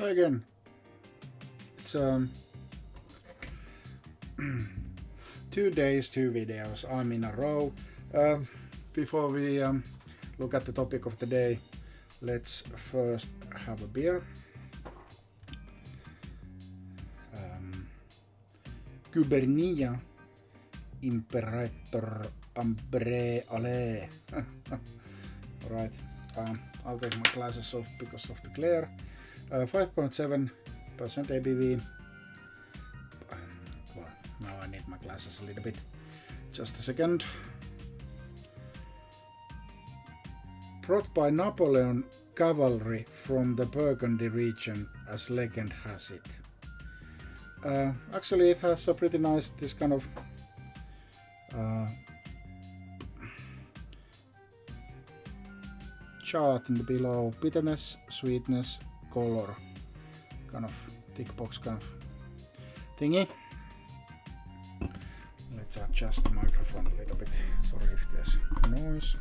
Hi again. It's 2 days, 2 videos. I'm in a row. Before we look at the topic of the day, let's first have a beer. Gubernia Imperator Ambre Ale. Alright, I'll take my glasses off because of the glare. 5.7% ABV. Well, now I need my glasses a little bit. Just a second. Brought by Napoleon cavalry from the Burgundy region, as legend has it. Actually, it has a pretty nice, this kind of chart in the below: bitterness, sweetness, color, kind of tick box kind of thingy. Let's adjust the microphone a little bit. Sorry if there's noise.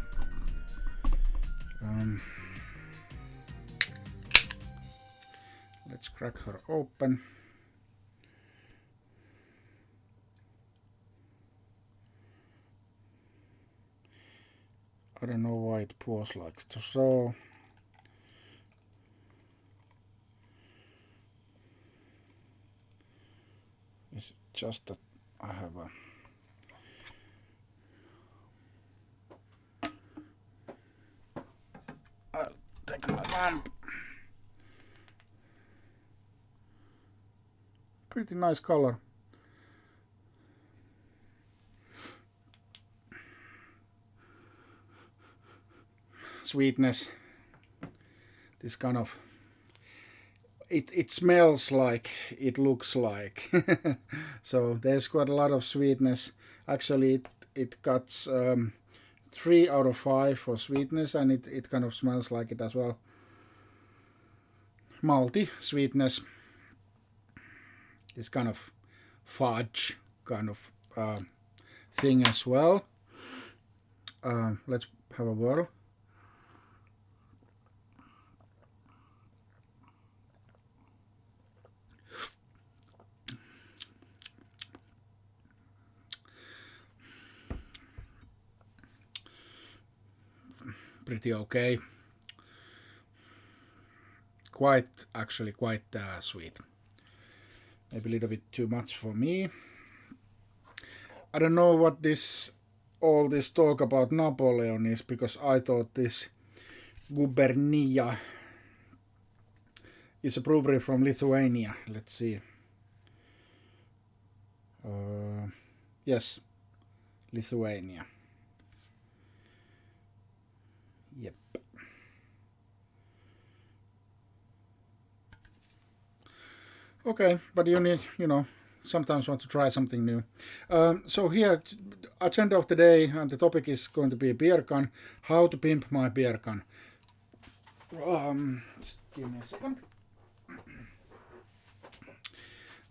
Let's crack her open. I don't know why it pours like so. It's just that I have a I'll take my lamp. Pretty nice color. Sweetness. This kind of it smells like, it looks like. So there's quite a lot of sweetness. Actually it got 3 out of 5 for sweetness, and it kind of smells like it as well. Malty sweetness. This kind of fudge kind of thing as well. Let's have a whirl. Pretty okay. Actually quite sweet. Maybe a little bit too much for me. I don't know what all this talk about Napoleon is, because I thought this Gubernia is a brewery from Lithuania. Let's see. Yes, Lithuania. Yep. Okay, but you need, sometimes want to try something new. So here, agenda of the day, and the topic is going to be Beergun. How to pimp my Beergun. Just give me a second.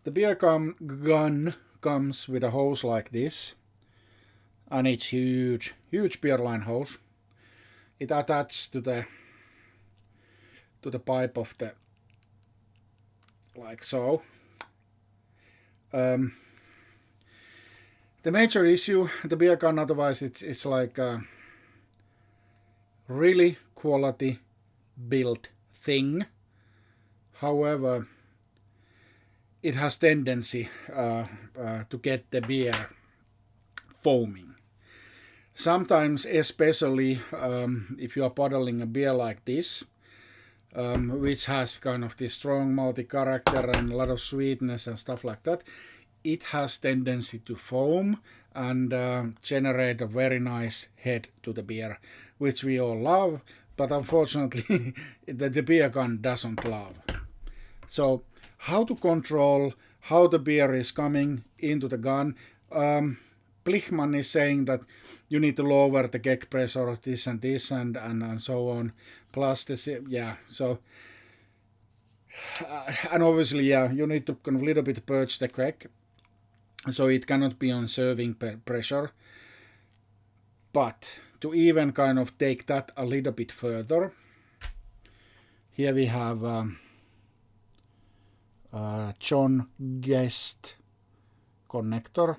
The Beergun comes with a hose like this, and it's huge beer line hose. It attaches to the pipe of the, like so. The major issue, the Beergun, otherwise it's like a really quality built thing. However, it has tendency to get the beer foaming. Sometimes, especially if you are bottling a beer like this, which has kind of this strong malty character and a lot of sweetness and stuff like that, it has tendency to foam and generate a very nice head to the beer, which we all love, but unfortunately the Beergun doesn't love. So how to control how the beer is coming into the gun? Blichman is saying that you need to lower the keg pressure of this and so on. Plus this, so and obviously, you need to kind of little bit purge the keg, so it cannot be on serving pressure. But to even kind of take that a little bit further, here we have John Guest connector.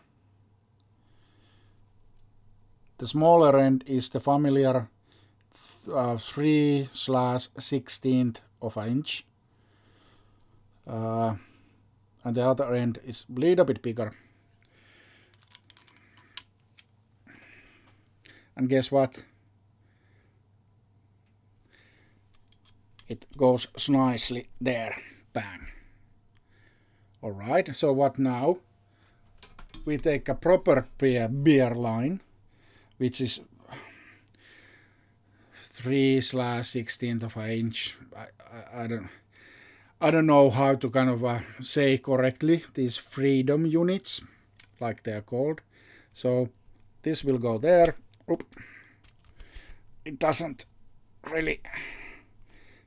The smaller end is the familiar 3/16 of an inch. And the other end is a little bit bigger. And guess what? It goes nicely there. Bang. Alright, so what now? We take a proper beer line, which is 3/16 of an inch. I don't know how to kind of say correctly these freedom units, like they're called. So this will go there. Oop. It doesn't really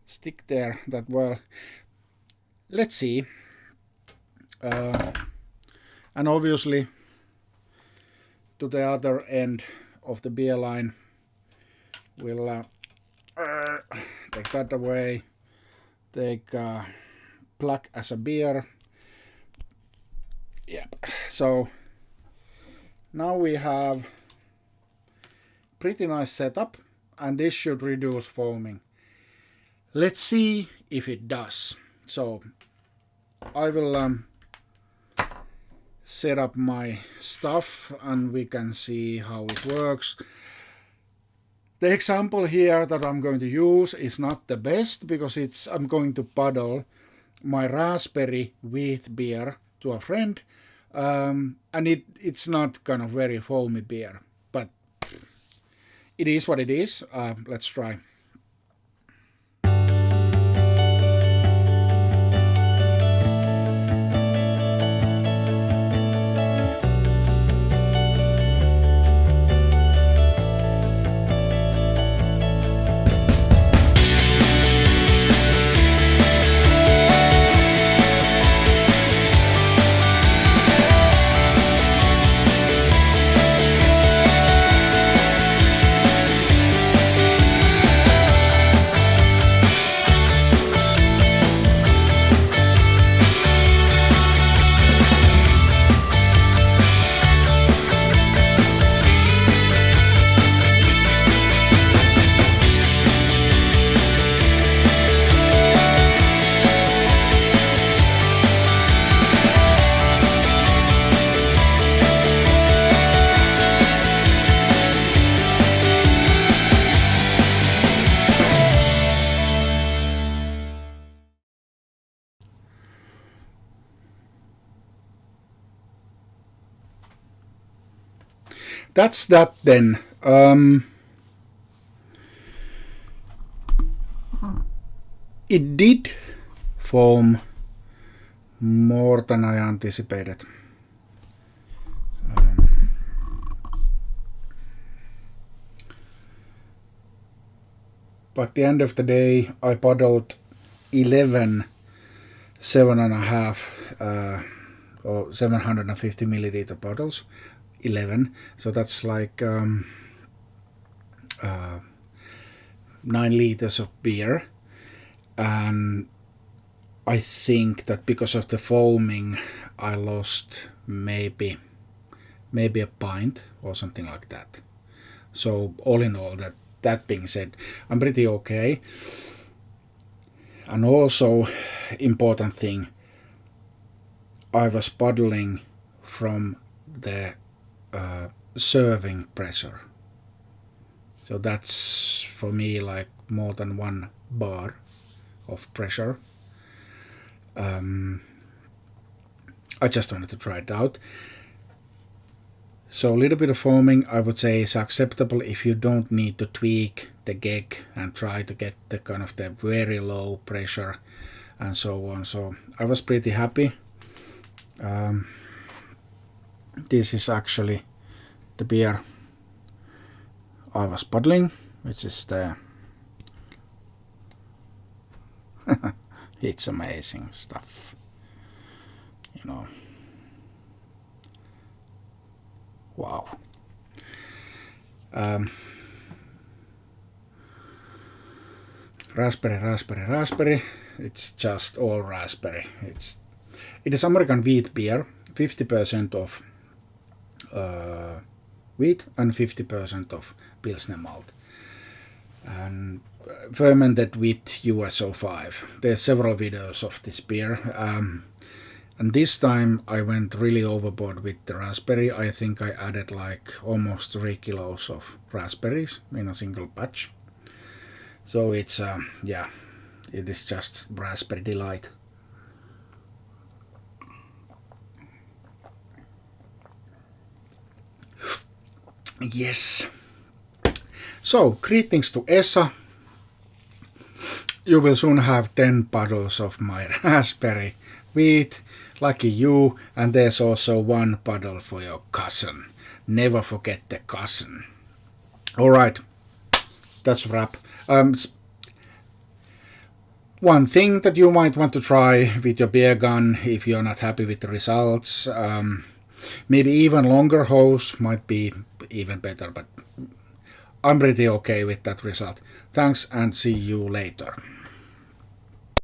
stick there that well. Let's see. And obviously to the other end of the beer line, we'll take that away. Take plug as a beer. Yeah. So now we have pretty nice setup, and this should reduce foaming. Let's see if it does. So I will set up my stuff and we can see how it works. The example here that I'm going to use is not the best because I'm going to puddle my raspberry wheat beer to a friend, and it's not kind of very foamy beer, but it is what it is. Let's try. That's that then. It did foam more than I anticipated. But at the end of the day, I paddled 11 7.5 or 750 milliliter bottles. 11, so that's like 9 liters of beer, and I think that because of the foaming I lost maybe a pint or something like that. So all in all, that being said, I'm pretty okay. And also important thing, I was paddling from the serving pressure, so that's for me like more than 1 bar of pressure. I just wanted to try it out. So a little bit of foaming I would say is acceptable if you don't need to tweak the geg and try to get the kind of the very low pressure and so on. So I was pretty happy. This is actually the beer I was paddling, which is the it's amazing stuff, you know. Wow. Raspberry. It's just all raspberry. It's It is American wheat beer, 50% of wheat and 50% of Pilsner malt, and fermented with USO5. There's several videos of this beer, and this time I went really overboard with the raspberry. I think I added like almost 3 kilos of raspberries in a single batch. So it's yeah, it is just raspberry delight. Yes. So, greetings to Esa. You will soon have 10 bottles of my raspberry wheat. Lucky you. And there's also 1 bottle for your cousin. Never forget the cousin. Alright, that's a wrap. One thing that you might want to try with your beer gun if you're not happy with the results, maybe even longer hose might be even better, but I'm pretty okay with that result. Thanks and see you later.